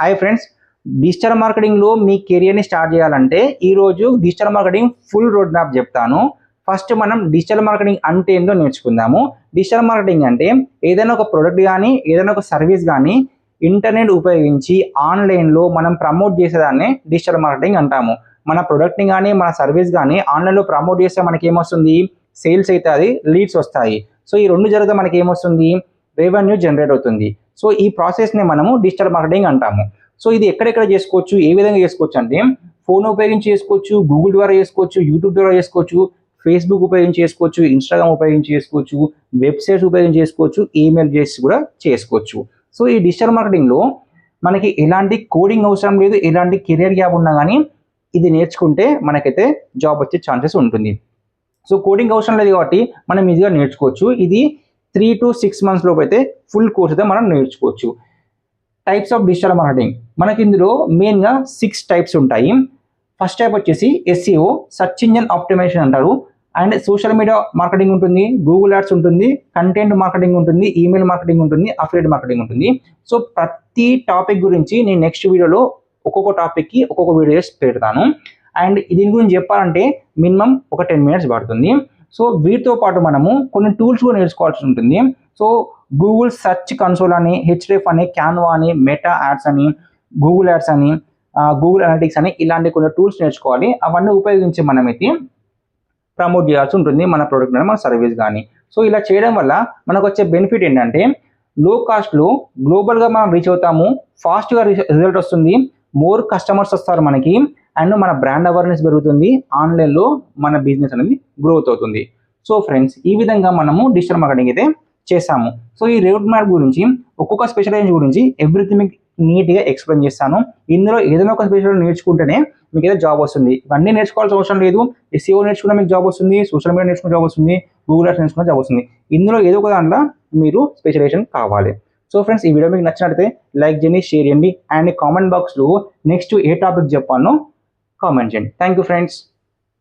Hi friends, digital మార్కెటింగ్లో మీ కెరియర్ని start చేయాలంటే ఈరోజు digital marketing full road map చెప్తాను. ఫస్ట్ మనం డిజిటల్ మార్కెటింగ్ అంటే ఏందో నేర్చుకుందాము. డిజిటల్ మార్కెటింగ్ అంటే ఏదైనా ఒక ప్రోడక్ట్ కానీ ఏదైనా ఒక సర్వీస్ కానీ ఇంటర్నెట్ ఉపయోగించి ఆన్లైన్లో మనం ప్రమోట్ చేసేదాన్ని డిజిటల్ మార్కెటింగ్ అంటాము. మన ప్రోడక్ట్ని కానీ మన సర్వీస్ కానీ ఆన్లైన్లో ప్రమోట్ చేస్తే మనకి ఏమొస్తుంది? సేల్స్ అవుతుంది, లీడ్స్ వస్తాయి. సో ఈ రెండు జరిగితే మనకి ఏమొస్తుంది? రెవెన్యూ జనరేట్ అవుతుంది. సో ఈ ప్రాసెస్ని మనము డిజిటల్ మార్కెటింగ్ అంటాము. సో ఇది ఎక్కడెక్కడ చేసుకోవచ్చు, ఏ విధంగా చేసుకోవచ్చు అంటే ఫోన్ ఉపయోగించి చేసుకోవచ్చు, గూగుల్ ద్వారా చేసుకోవచ్చు, యూట్యూబ్ ద్వారా చేసుకోవచ్చు, ఫేస్బుక్ ఉపయోగించి చేసుకోవచ్చు, ఇన్స్టాగ్రామ్ ఉపయోగించి చేసుకోవచ్చు, వెబ్సైట్స్ ఉపయోగించి చేసుకోవచ్చు, ఈమెయిల్ చేసి కూడా చేసుకోవచ్చు. సో ఈ డిజిటల్ మార్కెటింగ్లో మనకి ఎలాంటి కోడింగ్ అవసరం లేదు, ఎలాంటి కెరియర్ గ్యాప్ ఉన్నా కానీ ఇది నేర్చుకుంటే మనకైతే జాబ్ వచ్చే ఛాన్సెస్ ఉంటుంది. సో కోడింగ్ అవసరం లేదు కాబట్టి మనం ఈజీగా నేర్చుకోవచ్చు. ఇది 3 to 6 months లోపు అయితే ఫుల్ కోర్స్ అయితే మనం నేర్చుకోవచ్చు. టైప్స్ ఆఫ్ డిజిటల్ మార్కెటింగ్ మనకి ఇందులో మెయిన్గా 6 టైప్స్ ఉంటాయి. ఫస్ట్ టైప్ వచ్చేసి SEO, సర్చ్ ఇంజిన్ ఆప్టిమైజేషన్ అంటారు. అండ్ సోషల్ మీడియా మార్కెటింగ్ ఉంటుంది, గూగుల్ యాడ్స్ ఉంటుంది, కంటెంట్ మార్కెటింగ్ ఉంటుంది, ఈమెయిల్ మార్కెటింగ్ ఉంటుంది, అఫిలియేట్ మార్కెటింగ్ ఉంటుంది. సో ప్రతి టాపిక్ గురించి నేను నెక్స్ట్ వీడియోలో ఒక్కొక్క టాపిక్కి ఒక్కొక్క వీడియోస్ పెడతాను. అండ్ దీని గురించి చెప్పాలంటే మినిమం ఒక 10 minutes పడుతుంది. సో వీటితో పాటు మనము కొన్ని టూల్స్ కూడా నేర్చుకోవాల్సి ఉంటుంది. సో గూగుల్ సెర్చ్ కన్సోల్ అని, హెచ్డిఎఫ్ అని, క్యాన్వా అని, మెటా యాడ్స్ అని, గూగుల్ యాడ్స్ అని, గూగుల్ అనలిటిక్స్ అని ఇలాంటి కొన్ని టూల్స్ నేర్చుకోవాలి. అవన్నీ ఉపయోగించి మనమైతే ప్రమోట్ చేయాల్సి ఉంటుంది మన ప్రోడక్ట్ కానీ మన సర్వీస్ కానీ. సో ఇలా చేయడం వల్ల మనకు వచ్చే బెనిఫిట్ ఏంటంటే లో కాస్ట్లో గ్లోబల్గా మనం రీచ్ అవుతాము, ఫాస్ట్గా రిజల్ట్ వస్తుంది, మోర్ కస్టమర్స్ వస్తారు మనకి, అండ్ మన బ్రాండ్ అవేర్నెస్ పెరుగుతుంది, ఆన్లైన్లో మన బిజినెస్ అనేది గ్రోత్ అవుతుంది. సో ఫ్రెండ్స్, ఈ విధంగా మనము డిజిటల్ మార్కెటింగ్ అయితే చేస్తాము. సో ఈ రోడ్ మ్యాప్ గురించి ఒక్కొక్క స్పెషలైజేషన్ గురించి ఎవ్రీథింగ్ మీకు నీట్గా ఎక్స్ప్లెయిన్ చేస్తాను. ఇందులో ఏదైనా ఒక స్పెషల్ నేర్చుకుంటేనే మీకు అయితే జాబ్ వస్తుంది. ఇవన్నీ నేర్చుకోవాల్సిన అవసరం లేదు. SEO నేర్చుకున్న మీకు జాబ్ వస్తుంది, సోషల్ మీడియా నేర్చుకున్న జాబ్ వస్తుంది, గూగుల్ యాడ్స్ నేర్చుకున్న జాబ్ వస్తుంది. ఇందులో ఏదో ఒక దాంట్లో మీరు స్పెషలైజేషన్ కావాలి. సో ఫ్రెండ్స్, ఈ వీడియో మీకు నచ్చినట్లయితే లైక్ చేయండి, షేర్ చేయండి, అండ్ కామెంట్ బాక్స్లో నెక్స్ట్ ఏ టాపిక్ చెప్పానో కామెంట్ చేయండి. Thank you friends.